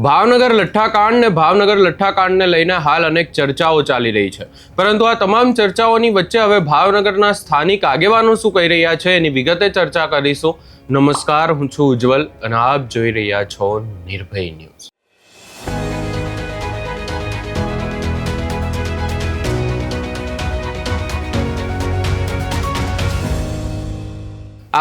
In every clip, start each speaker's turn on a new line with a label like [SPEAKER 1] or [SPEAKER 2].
[SPEAKER 1] ભાવનગર લઠ્ઠાકાંડ ને ભાવનગર લઠ્ઠાકાંડને લઈને હાલ અનેક ચર્ચાઓ ચાલી રહી છે, પરંતુ આ તમામ ચર્ચાઓની વચ્ચે હવે ભાવનગરના સ્થાનિક આગેવાનો શું કહી રહ્યા છે એની વિગતે ચર્ચા કરીશું. નમસ્કાર, હું છું ઉજ્જવલ અને આપ જોઈ રહ્યા છો નિર્ભય ન્યૂઝ.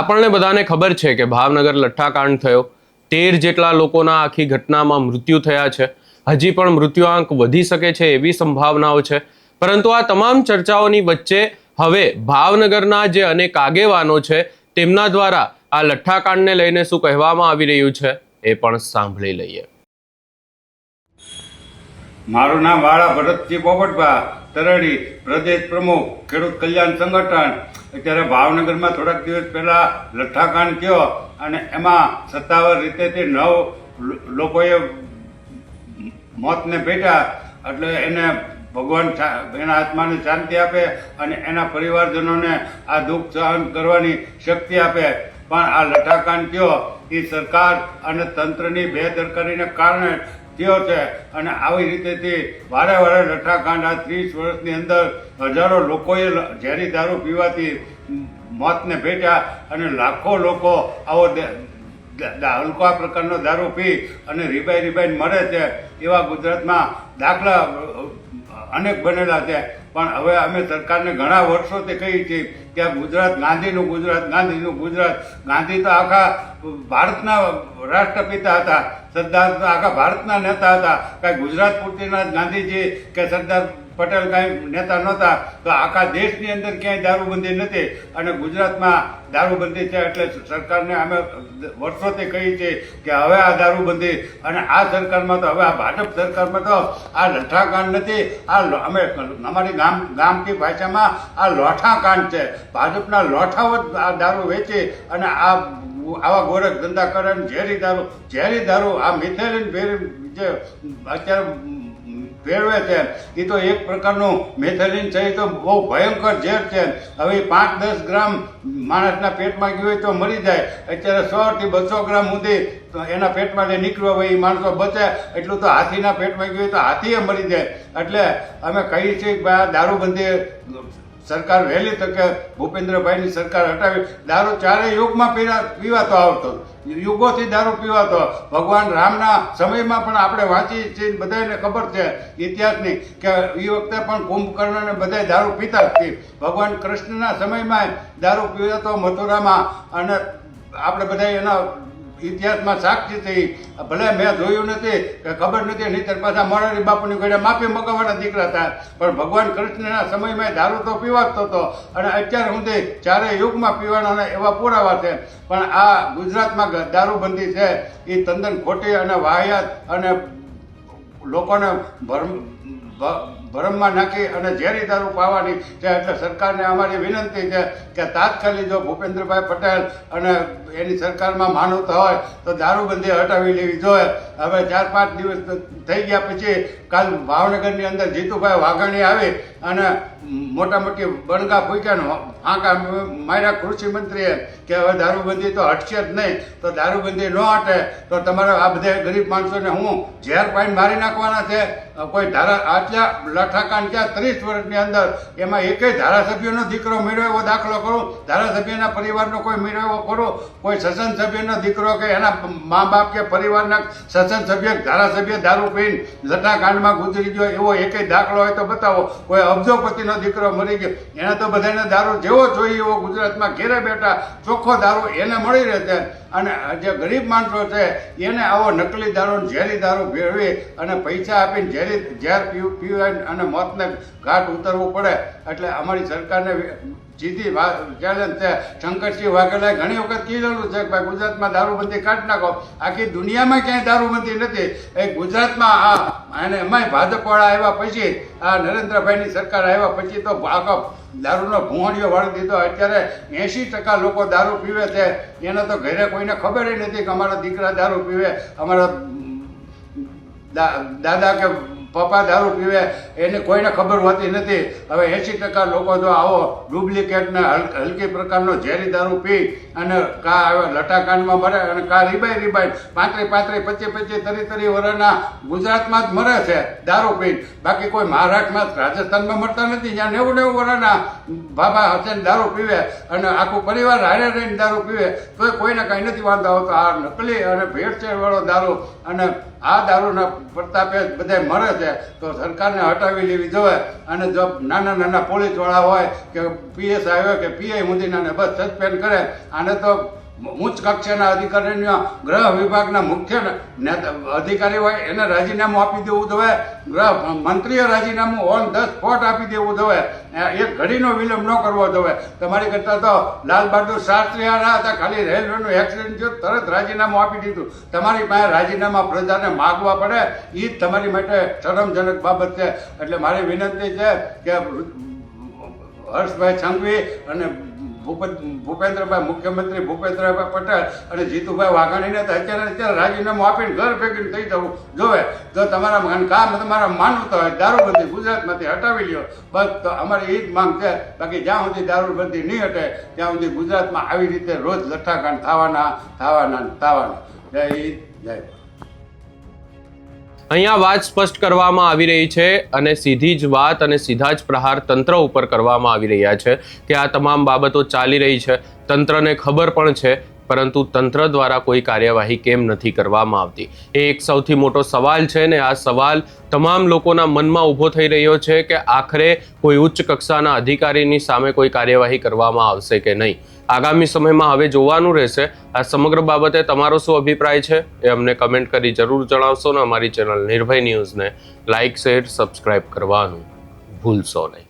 [SPEAKER 1] આપણને બધાને ખબર છે કે ભાવનગર લઠ્ઠાકાંડ થયો, 13 જેટલા લોકોના આખી ઘટનામાં મૃત્યુ થયા છે. હજી પણ મૃત્યુઆંક વધી શકે છે એવી સંભાવનાઓ છે. પરંતુ આ તમામ ચર્ચાઓની વચ્ચે હવે ભાવનગરના જે અનેક આગેવાનો છે તેમના દ્વારા આ લઠ્ઠાકાંડને લઈને શું કહેવામાં આવી રહ્યું છે એ પણ સાંભળી લઈએ.
[SPEAKER 2] મારું નામ વાળા ભરતજી પોપટભા તરડી, પ્રદેશ પ્રમુખ ખેડૂત કલ્યાણ સંગઠન. અત્યારે ભાવનગરમાં થોડાક દિવસ પહેલા લઠ્ઠાકાંડ થયો અને એમાં સત્તાવાર રીતેથી 9 લોકોએ મોતને ભેટ્યા. એટલે એને ભગવાન એના આત્માને શાંતિ આપે અને એના પરિવારજનોને આ દુઃખ સહન કરવાની શક્તિ આપે. પણ આ લઠ્ઠાકાંડ થયો એ સરકાર અને તંત્રની બેદરકારીને કારણે થયો છે. અને આવી રીતેથી વારે વારે લઠ્ઠાકાંડ આ 30 વર્ષની અંદર હજારો લોકોએ ઝેરી દારૂ પીવાથી મોતને ભેટ્યા અને લાખો લોકો આવો હલકા પ્રકારનો દારૂ પી અને રીબાઈ મરે છે. એવા ગુજરાતમાં દાખલા અનેક બનેલા છે. પણ હવે અમે સરકારને ઘણા વર્ષોથી કહીએ છીએ કે આ ગુજરાત ગાંધીનું ગુજરાત. ગાંધી તો આખા ભારતના રાષ્ટ્રપિતા હતા, સરદાર તો આખા ભારતના નેતા હતા. કાંઈ ગુજરાત પૂરતીના ગાંધીજી કે સરદાર પટેલ કાંઈ નેતા નહોતા. તો આખા દેશની અંદર ક્યાંય દારૂબંધી નથી અને ગુજરાતમાં દારૂબંધી છે. એટલે સરકારને અમે વર્ષોથી કહીએ છીએ કે હવે આ દારૂબંધી અને આ સરકારમાં તો હવે આ ભાજપ સરકારમાં તો આ લઠ્ઠાકાંડ નથી, આ અમે અમારી ગામકી ભાષામાં આ લોઠાકાંડ છે. ભાજપના લોઠાઓ જ આ દારૂ વેચી અને આવા ગોરખ ધંધા કરે. ઝેરી દારૂ આ મિથેલિન જે અત્યારે ભેળવે છે એ તો એક પ્રકારનું મેથેલિન છે, એ તો બહુ ભયંકર ઝેર છે. હવે 5-10 ગ્રામ માણસના પેટમાં ગયું હોય તો મરી જાય. અત્યારે 100 થી 200 ગ્રામ સુધી એના પેટમાં જે નીકળ્યો હોય એ માણસો બચે. એટલું તો હાથીના પેટમાં ગયું હોય તો હાથીએ મરી જાય. એટલે અમે કહીએ છીએ કે આ દારૂબંધી સરકાર વહેલી તકે ભૂપેન્દ્રભાઈની સરકાર હટાવી. દારૂ ચારેય યુગમાં પીવાતો આવતો, યુગોથી દારૂ પીવાતો. ભગવાન રામના સમયમાં પણ આપણે વાંચી છીએ, બધાને ખબર છે ઇતિહાસની કે એ વખતે પણ કુંભકર્ણને બધા દારૂ પીતા જ. ભગવાન કૃષ્ણના સમયમાં દારૂ પીવાતો મથુરામાં. અને આપણે બધા એના ઇતિહાસમાં સાક્ષી થઈ. ભલે મેં જોયું નથી કે ખબર નથી, નહીંતર પાછા મોરારી બાપુની ઘરે માફી મગાવવાના દીકરા થાય. પણ ભગવાન કૃષ્ણના સમયમાં દારૂ તો પીવાતો હતો અને અત્યાર સુધી ચારે યુગમાં પીવાના એવા પુરાવા છે. પણ આ ગુજરાતમાં દારૂબંધી છે એ તદ્દન ખોટી અને વાહિયાત અને લોકોને ભરમમાં નાખી અને ઝેરી દારૂ પાવાની છે. એટલે સરકારને અમારી વિનંતી છે કે તાત્કાલિક જો ભૂપેન્દ્રભાઈ પટેલ અને એની સરકારમાં માનવતા હોય તો દારૂબંધી હટાવી લેવી જોઈએ. હવે 4-5 દિવસ થઈ ગયા પછી કાલ ભાવનગરની અંદર જીતુભાઈ વાઘાણી આવી અને મોટા મોટી બણગા ફૂંક્યા, આંકા માર્યા કૃષિ મંત્રીએ કે હવે દારૂબંધી તો હટશે જ નહીં. તો દારૂબંધી ન હટે તો તમારે આ બધા ગરીબ માણસોને હું ઝેર પાઈને મારી નાખવાના છે. કોઈ આટલા લઠ્ઠાકાંડ ત્યાં 30 વર્ષની અંદર એમાં એકેય ધારાસભ્યનો દીકરો મેળવ્યો એવો દાખલો કરો, ધારાસભ્યના પરિવારનો કોઈ મેળવ્યો કરો, કોઈ સસન સભ્યનો દીકરો કે એના મા બાપ કે પરિવારના સસન સભ્ય ધારાસભ્ય દારૂ પીને લઠ્ઠાકાંડમાં ગુજરી ગયો એવો એકેય દાખલો હોય તો બતાવો. કોઈ અબજોપતિનો દીકરો મરી ગયો, એને તો બધાને દારૂ જેવો જોઈએ એવો ગુજરાતમાં ઘેરે બેઠા ચોખ્ખો દારૂ એને મળી રહે છે. અને જે ગરીબ માણસો છે એને આવો નકલી દારૂ, ઝેરી દારૂ ભેળવી અને પૈસા આપીને ઝેર પીવાય અને મોતને ઘાટ ઉતરવું પડે. એટલે અમારી સરકારને સીધી ચેલેન્જ છે. શંકરસિંહ વાઘેલાએ ઘણી વખત કીધેલું છે કે ભાઈ ગુજરાતમાં દારૂબંધી કાઢી નાખો. આખી દુનિયામાં ક્યાંય દારૂબંધી નથી, એ ગુજરાતમાં અને એમાંય ભાજપવાળા આવ્યા પછી, આ નરેન્દ્રભાઈની સરકાર આવ્યા પછી તો આખો દારૂનો ભૂંગળીઓ વાળી દીધો. અત્યારે 80% લોકો દારૂ પીવે છે. એને તો ઘરે કોઈને ખબર નથી કે અમારા દીકરા દારૂ પીવે, અમારા દાદા કે પપ્પા દારૂ પીવે એને કોઈને ખબર હોતી નથી. હવે 80% લોકો જો આવો ડુપ્લિકેટ ને હલકી પ્રકારનો ઝેરી દારૂ પી અને કા લટાકાંડમાં મરે અને કા રીબાઈ 35, 25, 30 વર્ષના ગુજરાતમાં જ મરે છે દારૂ પી. બાકી કોઈ મહારાષ્ટ્રમાં રાજસ્થાનમાં મરતા નથી, જ્યાં 90 વર્ષના બાબા હશે દારૂ પીવે અને આખું પરિવાર હારે રહીને દારૂ પીવે તો કોઈને કાંઈ નથી વાંધો આવતો. આ નકલી અને ભેળસેળ વાળો દારૂ અને આ દારૂના પ્રતાપે બધા મરે છે તો સરકારને હટાવી લેવી જોઈએ. અને જો નાના પોલીસવાળા હોય કે PSI હોય કે PI સુધીના બસ સસ્પેન્ડ કરે. આને તો ઉચ્ચ કક્ષાના અધિકારીઓ ગૃહ વિભાગના મુખ્ય અધિકારી હોય એને રાજીનામું આપી દેવું જોઈએ. ગૃહ મંત્રીએ રાજીનામું ઓન ધ સ્પોટ આપી દેવું જોઈએ. એક ઘડીનો વિલંબ ન કરવો જોઈએ. તમારી કરતાં તો લાલ બહાદુર શાસ્ત્રી હારા હતા, ખાલી રેલવેનું એક્સિડન્ટ થયું તરત રાજીનામું આપી દીધું. તમારી પાસે રાજીનામા પ્રજાને માગવા પડે એ જ તમારી માટે શરમજનક બાબત છે. એટલે મારી વિનંતી છે કે હર્ષભાઈ સંઘવી અને ભૂપેન્દ્રભાઈ મુખ્યમંત્રી ભૂપેન્દ્રભાઈ પટેલ અને જીતુભાઈ વાઘાણીને તો અત્યારે રાજીનામું આપીને ઘર ભેગીને થઈ જવું જોવે. જો તમારા કામ તમારા માનવતા હોય દારૂબંધી ગુજરાતમાંથી હટાવી લ્યો બસ, તો અમારી એ જ માંગ છે. બાકી જ્યાં સુધી દારૂબંધી નહીં હટે ત્યાં સુધી ગુજરાતમાં આવી રીતે રોજ લઠ્ઠાકાંડ થવાના. જય હિન્દ, જય ભારત.
[SPEAKER 1] અહીંયા વાત સ્પષ્ટ કરવામાં આવી રહી છે અને સીધી જ વાત અને સીધા જ પ્રહાર તંત્ર ઉપર કરવામાં આવી રહ્યા છે કે આ તમામ બાબતો ચાલી રહી છે, તંત્રને ખબર પણ છે, પરંતુ તંત્ર દ્વારા કોઈ કાર્યવાહી કેમ નથી કરવામાં આવતી એ એક સૌથી મોટો સવાલ છે. ને આ સવાલ તમામ લોકોના મનમાં ઊભો થઈ રહ્યો છે કે આખરે કોઈ ઉચ્ચ કક્ષાના અધિકારીની સામે કોઈ કાર્યવાહી કરવામાં આવશે કે નહીં. આગામી સમયમાં હવે જોવાનું રહેશે. આ સમગ્ર બાબતે તમારો શું અભિપ્રાય છે એ અમને કમેન્ટ કરી જરૂર જણાવશો ને અમારી ચેનલ નિર્ભય ન્યૂઝને લાઇક, શેર, સબસ્ક્રાઇબ કરવાનું ભૂલશો નહીં.